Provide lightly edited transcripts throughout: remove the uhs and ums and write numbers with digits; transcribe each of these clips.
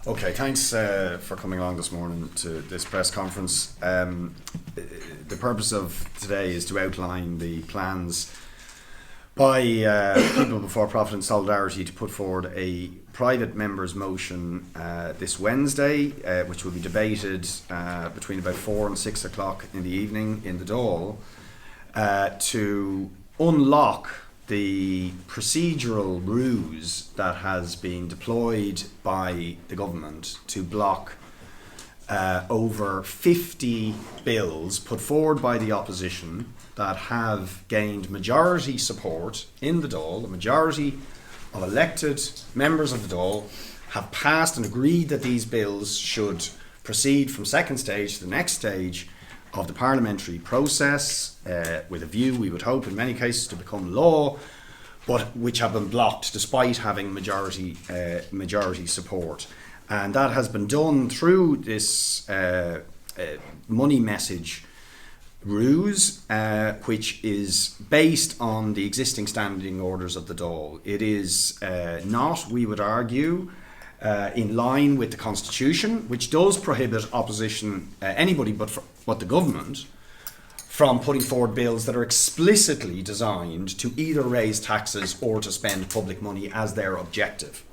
Okay, thanks for coming along this morning to this press conference. The purpose of today is to outline the plans by People Before Profit and Solidarity to put forward a private members' motion this Wednesday, which will be debated between about 4 and 6 o'clock in the evening in the Dail, to unlock the procedural ruse that has been deployed by the government to block over 50 bills put forward by the opposition that have gained majority support in the Dail. The majority of elected members of the Dail have passed and agreed that these bills should proceed from second stage to the next stage of the parliamentary process, with a view, we would hope in many cases, to become law, but which have been blocked despite having majority support. And that has been done through this money message ruse, which is based on the existing standing orders of the Dail. It is not, we would argue, in line with the Constitution, which does prohibit opposition, anybody but the government, from putting forward bills that are explicitly designed to either raise taxes or to spend public money as their objective.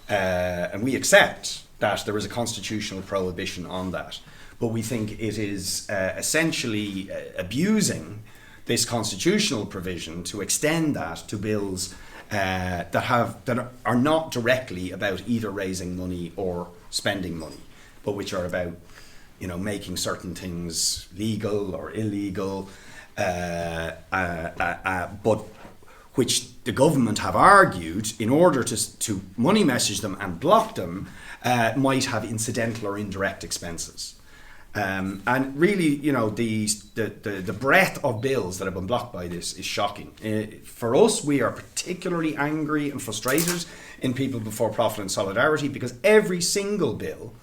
And we accept that there is a constitutional prohibition on that. But we think it is essentially abusing this constitutional provision to extend that to bills that are not directly about either raising money or spending money, but which are about, making certain things legal or illegal, but which the government have argued, in order to money message them and block them, might have incidental or indirect expenses. And really, the breadth of bills that have been blocked by this is shocking. For us, we are particularly angry and frustrated in People Before Profit and Solidarity, because every single bill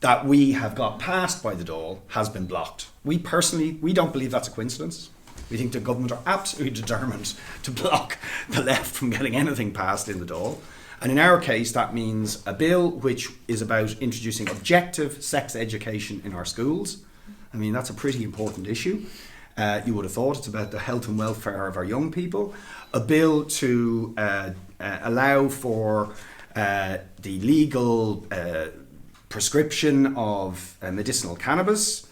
that we have got passed by the Dail has been blocked. We don't believe that's a coincidence. We think the government are absolutely determined to block the left from getting anything passed in the Dail. And in our case, that means a bill which is about introducing objective sex education in our schools. I mean, that's a pretty important issue. You would have thought it's about the health and welfare of our young people. A bill to allow for the legal prescription of medicinal cannabis.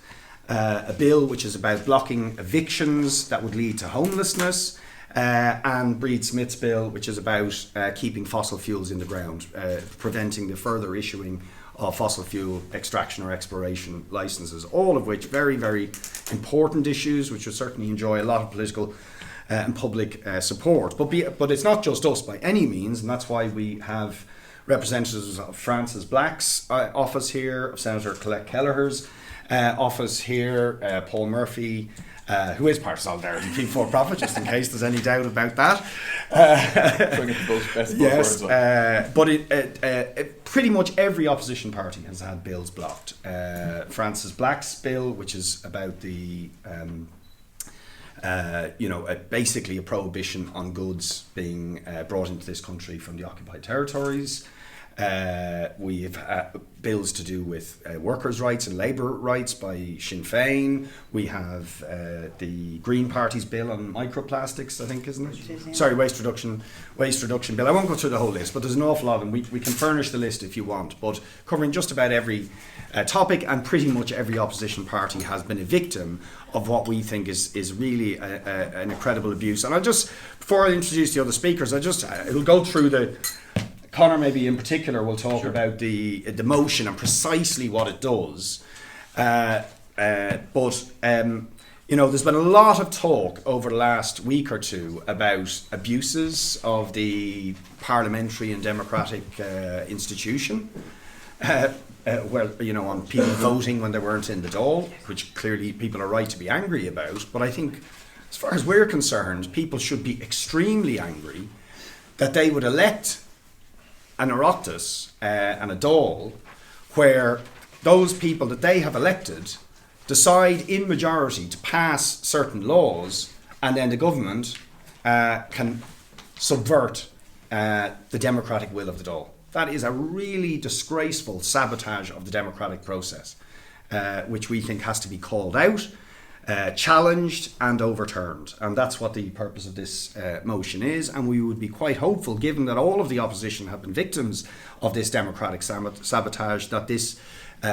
A bill which is about blocking evictions that would lead to homelessness. And Brid Smith's bill, which is about keeping fossil fuels in the ground, preventing the further issuing of fossil fuel extraction or exploration licenses, all of which very, very important issues, which will certainly enjoy a lot of political and public support. But it's not just us by any means, and that's why we have representatives of Frances Black's office here, of Senator Colette Kelleher's office here, Paul Murphy, who is part of Solidarity People Before Profit, just in case there's any doubt about that. Yes, but pretty much every opposition party has had bills blocked. Frances Black's bill, which is about the basically a prohibition on goods being brought into this country from the occupied territories. We have bills to do with workers' rights and labour rights by Sinn Féin. We have the Green Party's bill on microplastics, I think, isn't it? Yeah. Sorry, waste reduction bill. I won't go through the whole list, but there's an awful lot, and we can furnish the list if you want. But covering just about every topic, and pretty much every opposition party has been a victim of what we think is really an incredible abuse. And before I introduce the other speakers, it'll go through the. Conor maybe in particular will talk about the motion and precisely what it does. But there's been a lot of talk over the last week or two about abuses of the parliamentary and democratic institution. On people voting when they weren't in the Dáil, which clearly people are right to be angry about. But I think, as far as we're concerned, people should be extremely angry that they would elect an Oireachtas and a Dáil where those people that they have elected decide in majority to pass certain laws, and then the government can subvert the democratic will of the Dáil. That is a really disgraceful sabotage of the democratic process, which we think has to be called out, challenged and overturned. And that's what the purpose of this motion is. And we would be quite hopeful, given that all of the opposition have been victims of this democratic sabotage, that this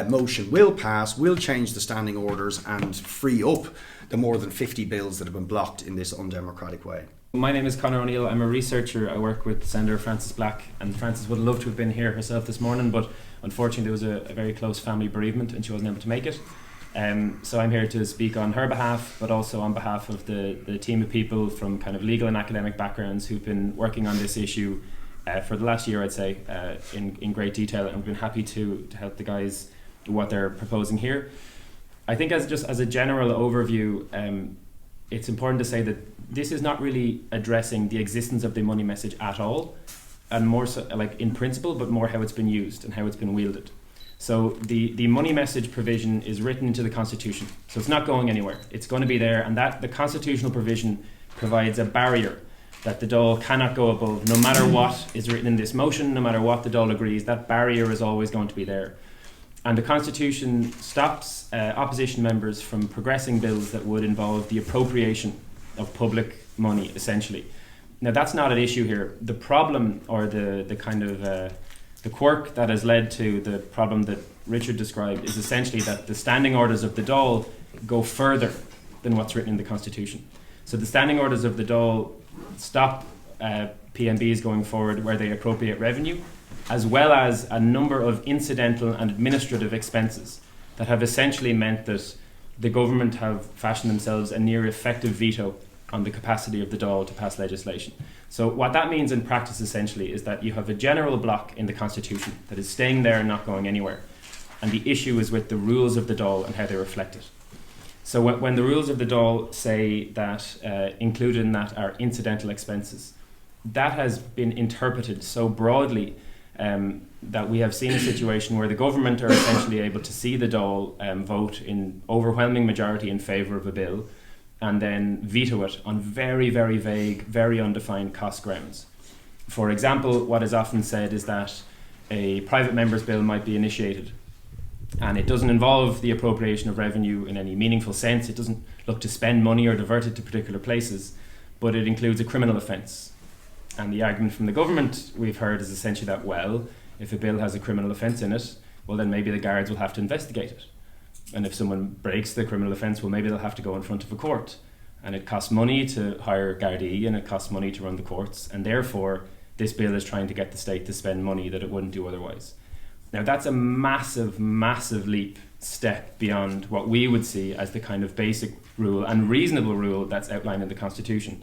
motion will pass, will change the standing orders and free up the more than 50 bills that have been blocked in this undemocratic way. My name is Conor Reilly. I'm a researcher. I work with Senator Frances Black, and Frances would love to have been here herself this morning, but unfortunately there was a very close family bereavement and she wasn't able to make it. So I'm here to speak on her behalf, but also on behalf of the team of people from kind of legal and academic backgrounds who've been working on this issue for the last year, I'd say, in great detail, and we've been happy to help the guys with what they're proposing here. I think as a general overview, it's important to say that this is not really addressing the existence of the money message at all, and more so like in principle, but more how it's been used and how it's been wielded. So the money message provision is written into the Constitution, so it's not going anywhere. It's going to be there, and that the constitutional provision provides a barrier that the Dáil cannot go above, no matter what is written in this motion, no matter what the Dáil agrees. That barrier is always going to be there. And the Constitution stops opposition members from progressing bills that would involve the appropriation of public money, essentially. Now, that's not an issue here. The problem, or the kind of the quirk that has led to the problem that Richard described, is essentially that the standing orders of the Dáil go further than what's written in the Constitution. So the standing orders of the Dáil stop PMBs going forward where they appropriate revenue, as well as a number of incidental and administrative expenses that have essentially meant that the government have fashioned themselves a near effective veto on the capacity of the Dáil to pass legislation. So what that means in practice essentially is that you have a general block in the Constitution that is staying there and not going anywhere. And the issue is with the rules of the Dáil and how they reflect it. So when the rules of the Dáil say that included in that are incidental expenses, that has been interpreted so broadly that we have seen a situation where the government are essentially able to see the Dáil vote in overwhelming majority in favour of a bill and then veto it on very, very vague, very undefined cost grounds. For example, what is often said is that a private member's bill might be initiated and it doesn't involve the appropriation of revenue in any meaningful sense. It doesn't look to spend money or divert it to particular places, but it includes a criminal offence. And the argument from the government we've heard is essentially that, well, if a bill has a criminal offence in it, well then maybe the guards will have to investigate it. And if someone breaks the criminal offence, well maybe they'll have to go in front of a court. And it costs money to hire Gardaí and it costs money to run the courts. And therefore, this bill is trying to get the state to spend money that it wouldn't do otherwise. Now that's a massive, massive step beyond what we would see as the kind of basic rule and reasonable rule that's outlined in the Constitution.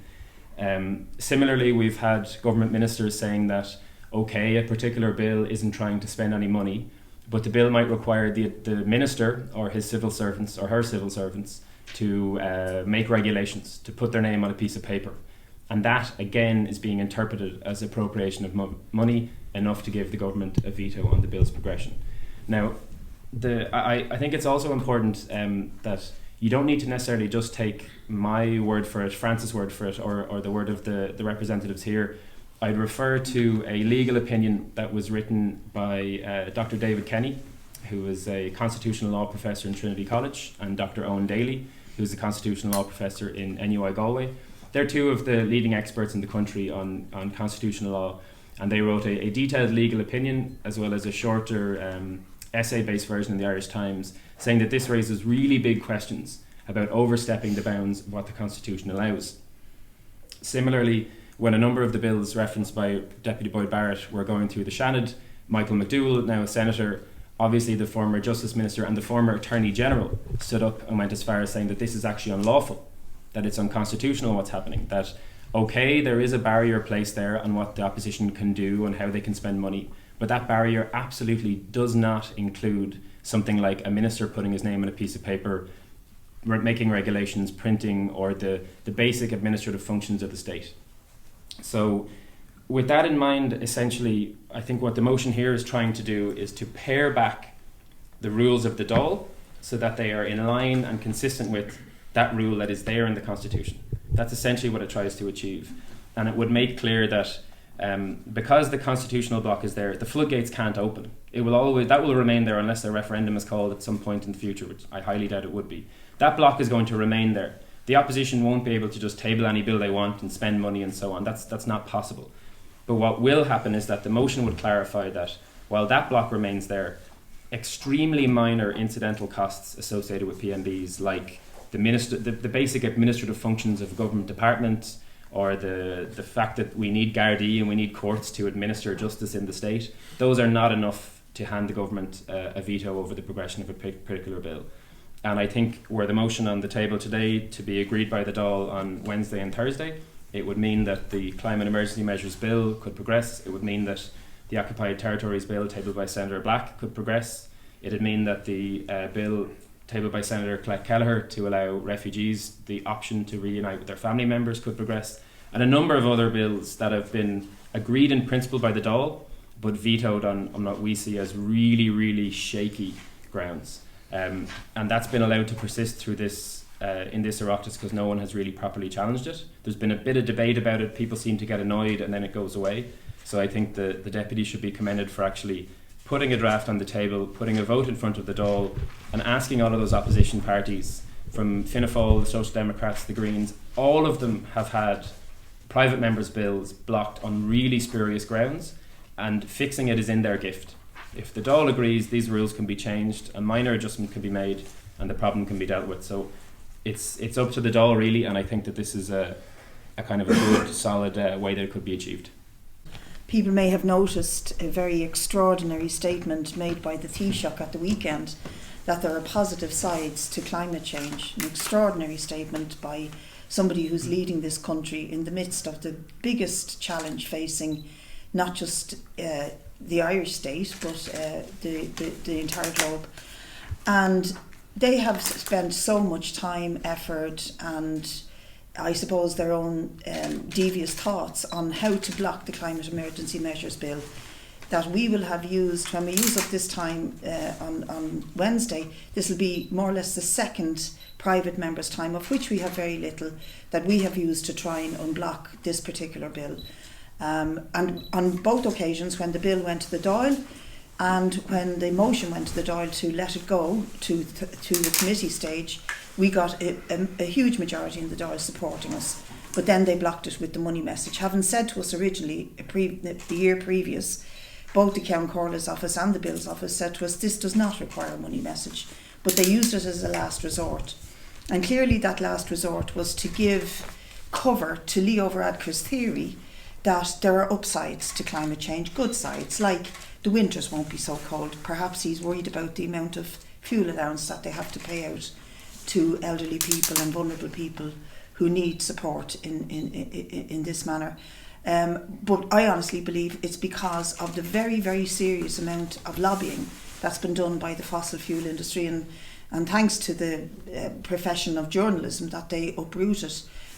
Similarly, we've had government ministers saying that, okay, a particular bill isn't trying to spend any money, but the bill might require the minister or his civil servants or her civil servants to make regulations, to put their name on a piece of paper. And that, again, is being interpreted as appropriation of money enough to give the government a veto on the bill's progression. Now, I think it's also important that you don't need to necessarily just take my word for it, Frances' word for it, or the word of the representatives here. I'd refer to a legal opinion that was written by Dr. David Kenny, who is a constitutional law professor in Trinity College, and Dr. Owen Daly, who's a constitutional law professor in NUI Galway. They're two of the leading experts in the country on constitutional law, and they wrote a detailed legal opinion as well as a shorter essay-based version in the Irish Times, saying that this raises really big questions about overstepping the bounds of what the Constitution allows. Similarly, when a number of the bills referenced by Deputy Boyd Barrett were going through the Seanad, Michael McDowell, now a senator, obviously the former Justice Minister and the former Attorney General, stood up and went as far as saying that this is actually unlawful, that it's unconstitutional what's happening, that okay, there is a barrier placed there on what the opposition can do and how they can spend money, but that barrier absolutely does not include something like a minister putting his name on a piece of paper, making regulations, printing, or the basic administrative functions of the state. So with that in mind, essentially, I think what the motion here is trying to do is to pare back the rules of the Dáil so that they are in line and consistent with that rule that is there in the Constitution. That's essentially what it tries to achieve. And it would make clear that Because the constitutional block is there, the floodgates can't open. That will remain there unless a referendum is called at some point in the future, which I highly doubt it would be. That block is going to remain there. The opposition won't be able to just table any bill they want and spend money and so on. That's not possible. But what will happen is that the motion would clarify that while that block remains there, extremely minor incidental costs associated with PMBs, like the basic administrative functions of a government department, or the fact that we need Gardaí and we need courts to administer justice in the state, those are not enough to hand the government a veto over the progression of a particular bill. And I think were the motion on the table today to be agreed by the Dáil on Wednesday and Thursday, it would mean that the Climate Emergency Measures Bill could progress. It would mean that the Occupied Territories Bill tabled by Senator Black could progress. It would mean that the bill tabled by Senator Kelleher to allow refugees the option to reunite with their family members could progress. And a number of other bills that have been agreed in principle by the Dáil, but vetoed on what we see as really, really shaky grounds. And that's been allowed to persist through this in this Oireachtas because no one has really properly challenged it. There's been a bit of debate about it. People seem to get annoyed and then it goes away. So I think the deputy should be commended for actually putting a draft on the table, putting a vote in front of the Dáil, and asking all of those opposition parties, from Fianna Fáil, the Social Democrats, the Greens, all of them have had private members' bills blocked on really spurious grounds, and fixing it is in their gift. If the Dáil agrees, these rules can be changed, a minor adjustment can be made, and the problem can be dealt with. So it's up to the Dáil really, and I think that this is a kind of a good, solid way that it could be achieved. People may have noticed a very extraordinary statement made by the Taoiseach at the weekend that there are positive sides to climate change. An extraordinary statement by somebody who's leading this country in the midst of the biggest challenge facing not just the Irish state but the entire globe. And they have spent so much time, effort and I suppose their own devious thoughts on how to block the Climate Emergency Measures Bill that we will have used, when we use up this time on Wednesday, this will be more or less the second private members' time, of which we have very little, that we have used to try and unblock this particular bill. And on both occasions, when the bill went to the Dáil and when the motion went to the Dáil to let it go to the committee stage, we got a huge majority in the Dáil supporting us. But then they blocked it with the money message, having said to us originally, the year previous, both the Ceann Comhairle's office and the Bill's office said to us, this does not require a money message. But they used it as a last resort. And clearly that last resort was to give cover to Leo Varadkar's theory that there are upsides to climate change, good sides, like the winters won't be so cold. Perhaps he's worried about the amount of fuel allowance that they have to pay out to elderly people and vulnerable people who need support in this manner. But I honestly believe it's because of the very, very serious amount of lobbying that's been done by the fossil fuel industry, and thanks to the profession of journalism that they uprooted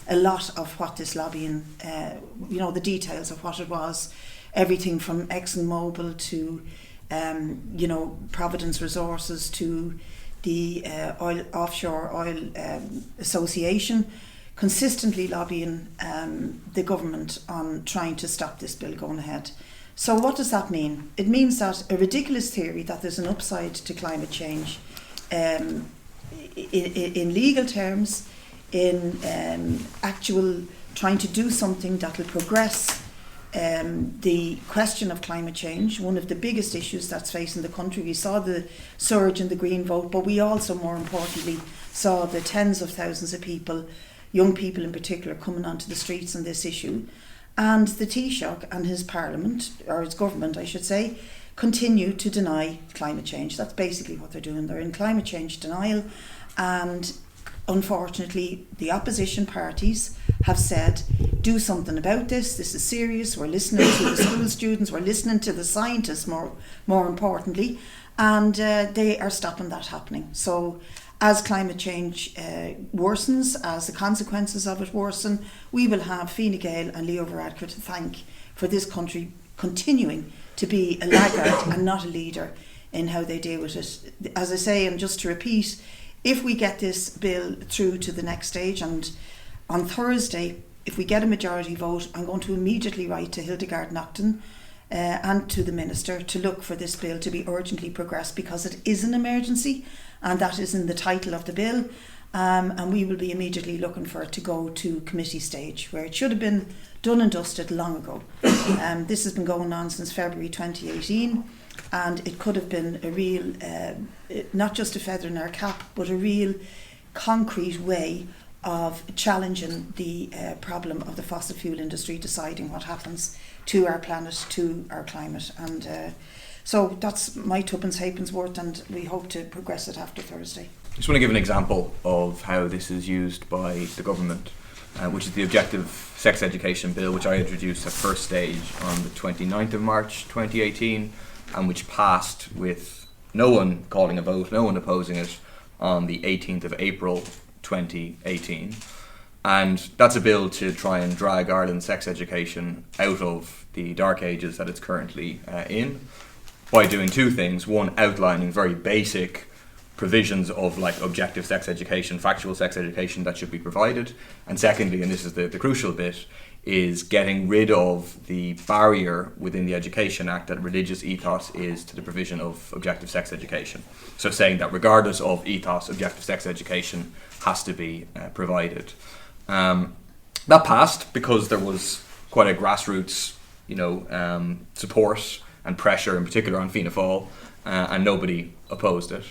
a lot of what this lobbying, the details of what it was, everything from ExxonMobil to, Providence Resources to the Offshore Oil Association, consistently lobbying the government on trying to stop this bill going ahead. So what does that mean? It means that a ridiculous theory that there's an upside to climate change in legal terms, in actual trying to do something that will progress the question of climate change, one of the biggest issues that's facing the country. We saw the surge in the Green vote, but we also, more importantly, saw the tens of thousands of people, young people in particular, coming onto the streets on this issue. And the Taoiseach and his parliament, or his government I should say, continue to deny climate change. That's basically what they're doing. They're in climate change denial, and unfortunately the opposition parties have said, do something about this, this is serious, we're listening to the school students, we're listening to the scientists more importantly, and they are stopping that happening. So as climate change worsens, as the consequences of it worsen, we will have Fine Gael and Leo Varadkar to thank for this country continuing to be a laggard and not a leader in how they deal with it. As I say, and just to repeat, if we get this bill through to the next stage, and on Thursday if we get a majority vote, I'm going to immediately write to Hildegard Naughton and to the Minister to look for this bill to be urgently progressed, because it is an emergency, and that is in the title of the bill. And we will be immediately looking for it to go to committee stage, where it should have been done and dusted long ago. This has been going on since February 2018, and it could have been a real, not just a feather in our cap, but a real concrete way of challenging the problem of the fossil fuel industry deciding what happens to our planet, to our climate. And so that's my tuppence halfpence worth, and we hope to progress it after Thursday. I just want to give an example of how this is used by the government, which is the Objective Sex Education Bill, which I introduced at first stage on the 29th of March 2018, and which passed with no one calling a vote, no one opposing it, on the 18th of April 2018. And that's a bill to try and drag Ireland's sex education out of the dark ages that it's currently in, by doing two things. One, outlining very basic provisions of like objective sex education, factual sex education that should be provided. And secondly, and this is the crucial bit, is getting rid of the barrier within the Education Act that religious ethos is to the provision of objective sex education. So saying that regardless of ethos, objective sex education has to be provided. That passed because there was quite a grassroots, support and pressure, in particular on Fianna Fáil, and nobody opposed it.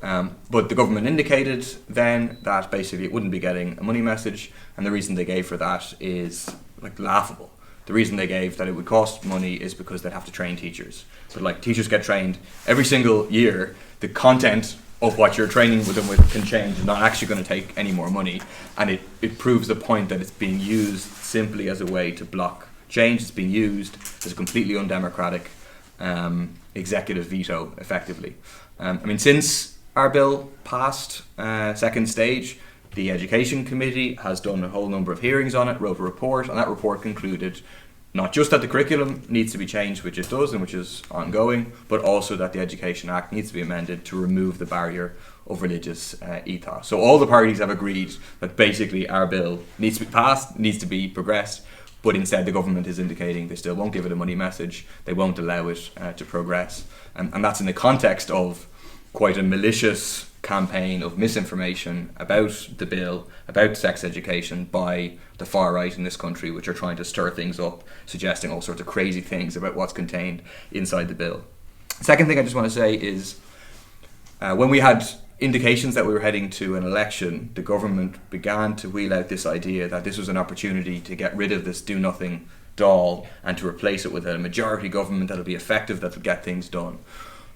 But the government indicated then that basically it wouldn't be getting a money message, and the reason they gave for that is laughable. The reason they gave that it would cost money is because they'd have to train teachers. But teachers get trained every single year. The content of what you're training with them with can change and not actually going to take any more money. And it proves the point that it's being used simply as a way to block change. It's being used as a completely undemocratic executive veto, effectively. Since our bill passed second stage, the Education Committee has done a whole number of hearings on it, wrote a report, and that report concluded not just that the curriculum needs to be changed, which it does and which is ongoing, but also that the Education Act needs to be amended to remove the barrier of religious ethos. So all the parties have agreed that basically our bill needs to be passed, needs to be progressed, but instead the government is indicating they still won't give it a money message, they won't allow it to progress. And that's in the context of quite a malicious campaign of misinformation about the bill, about sex education by the far right in this country, which are trying to stir things up, suggesting all sorts of crazy things about what's contained inside the bill. Second thing I just want to say is when we had indications that we were heading to an election, the government began to wheel out this idea that this was an opportunity to get rid of this do-nothing Dáil and to replace it with a majority government that'll be effective, that'll get things done.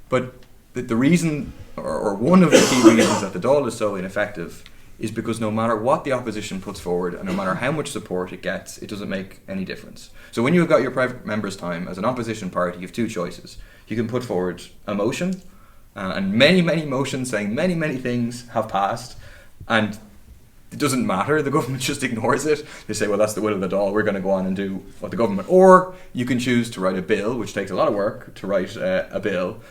But the reason, or one of the key reasons that the Dáil is so ineffective is because no matter what the opposition puts forward and no matter how much support it gets, it doesn't make any difference. So when you've got your private members' time as an opposition party, you have two choices. You can put forward a motion, and many motions saying many things have passed, and it doesn't matter, the government just ignores it. They say, well, that's the will of the Dáil, we're going to go on and do what the government. Or you can choose to write a bill, which takes a lot of work to write a bill,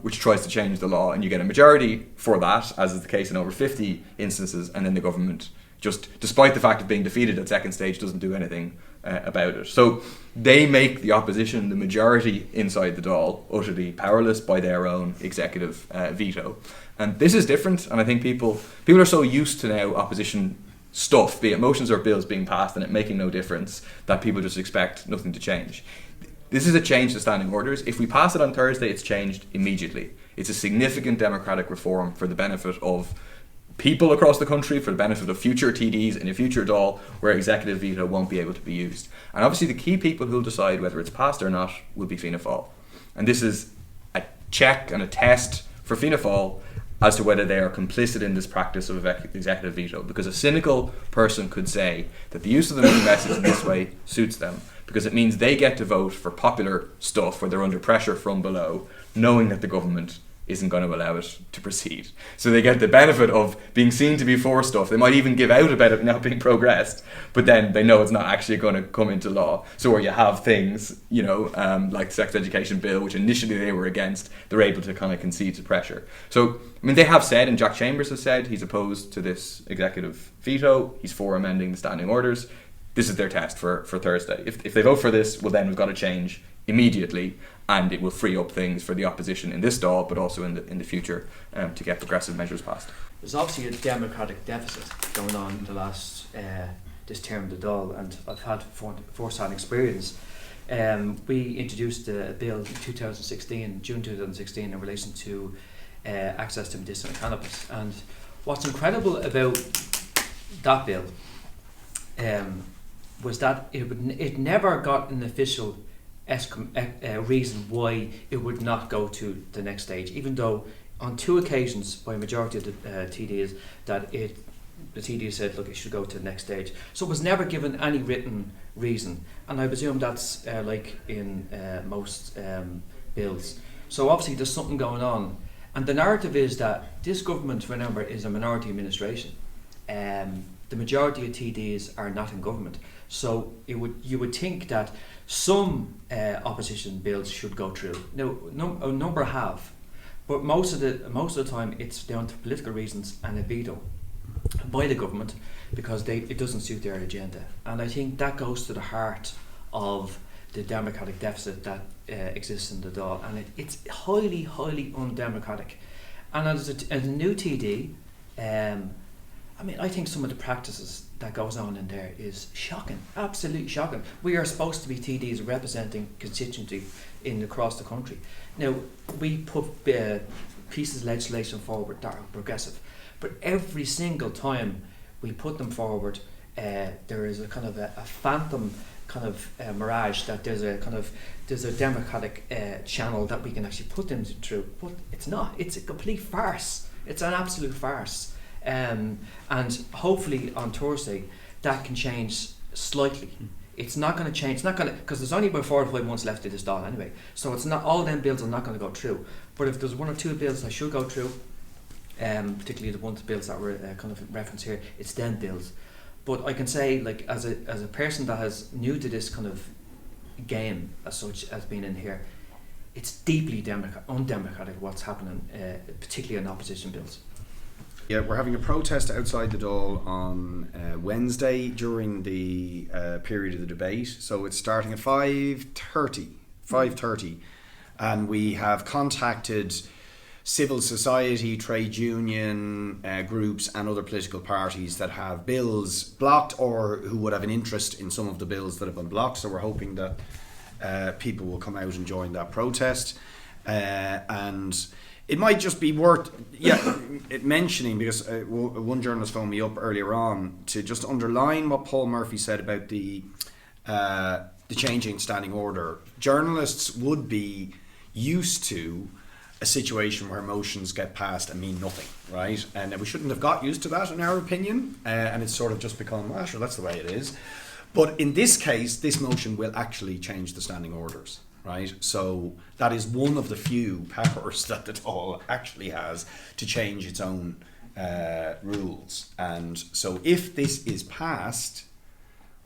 which tries to change the law, and you get a majority for that, as is the case in over 50 instances, and then the government just, despite the fact of being defeated at second stage, doesn't do anything about it. So they make the opposition, the majority inside the Dáil, utterly powerless by their own executive veto. And this is different, and I think people are so used to now opposition stuff, be it motions or bills being passed and it making no difference, that people just expect nothing to change. This is a change to standing orders. If we pass it on Thursday, it's changed immediately. It's a significant democratic reform for the benefit of people across the country, for the benefit of future TDs in a future Dáil where executive veto won't be able to be used. And obviously the key people who'll decide whether it's passed or not will be Fianna Fáil. And this is a check and a test for Fianna Fáil as to whether they are complicit in this practice of executive veto. Because a cynical person could say that the use of the money message in this way suits them, because it means they get to vote for popular stuff where they're under pressure from below, knowing that the government isn't going to allow it to proceed. So they get the benefit of being seen to be for stuff. They might even give out about it not being progressed, but then they know it's not actually going to come into law. So where you have things, like the sex education bill, which initially they were against, they're able to kind of concede to pressure. So, they have said, and Jack Chambers has said, he's opposed to this executive veto. He's for amending the standing orders. this is their test for Thursday. If they vote for this, well then we've got to change immediately, and it will free up things for the opposition in this Dáil, but also in the future to get progressive measures passed. There's obviously a democratic deficit going on in the last this term of the Dáil, and I've had first-hand experience. We introduced a bill in June 2016, in relation to access to medicinal cannabis. And what's incredible about that bill was that it never got an official reason why it would not go to the next stage, even though on 2 occasions by a majority of the TDs that the TD said, look, it should go to the next stage. So it was never given any written reason, and I presume that's like in most bills. So obviously there's something going on, and the narrative is that this government, remember, is a minority administration. The majority of TDs are not in government, so you would think that some opposition bills should go through. Now, a number have, but most of the time it's down to political reasons and a veto by the government because it doesn't suit their agenda. And I think that goes to the heart of the democratic deficit that exists in the Dáil, and it's highly, highly undemocratic. And as a new TD, I think some of the practices that goes on in there is shocking, absolutely shocking. We are supposed to be TDs representing constituency across the country. Now, we put pieces of legislation forward that are progressive, but every single time we put them forward, there is a kind of a phantom kind of mirage that there's a democratic channel that we can actually put them through, but it's not. It's a complete farce. It's an absolute farce. And hopefully on Thursday that can change slightly. It's not going to change. It's not going to, because there's only about 4 or 5 months left of this Dáil anyway. So it's not, all them bills are not going to go through. But if there's 1 or 2 bills that should go through, particularly the ones bills that were kind of referenced here, it's them bills. But I can say, like, as a person that is new to this kind of game as such as being in here, it's deeply undemocratic what's happening, particularly on opposition bills. Yeah, we're having a protest outside the Dáil on Wednesday during the period of the debate. So it's starting at 5:30, and we have contacted civil society, trade union groups and other political parties that have bills blocked or who would have an interest in some of the bills that have been blocked. So we're hoping that people will come out and join that protest. And it might just be worth mentioning, because one journalist phoned me up earlier on to just underline what Paul Murphy said about the changing standing order. Journalists would be used to a situation where motions get passed and mean nothing, right? And we shouldn't have got used to that, in our opinion. And it's sort of just become, sure, that's the way it is. But in this case, this motion will actually change the standing orders. Right, so that is one of the few powers that the Dáil actually has to change its own rules. And so if this is passed,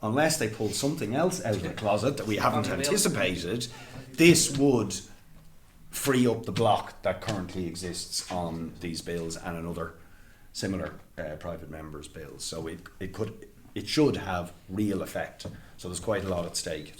unless they pull something else out of the closet that we haven't anticipated, this would free up the block that currently exists on these bills and another similar private members' bills. So it should have real effect. So there's quite a lot at stake.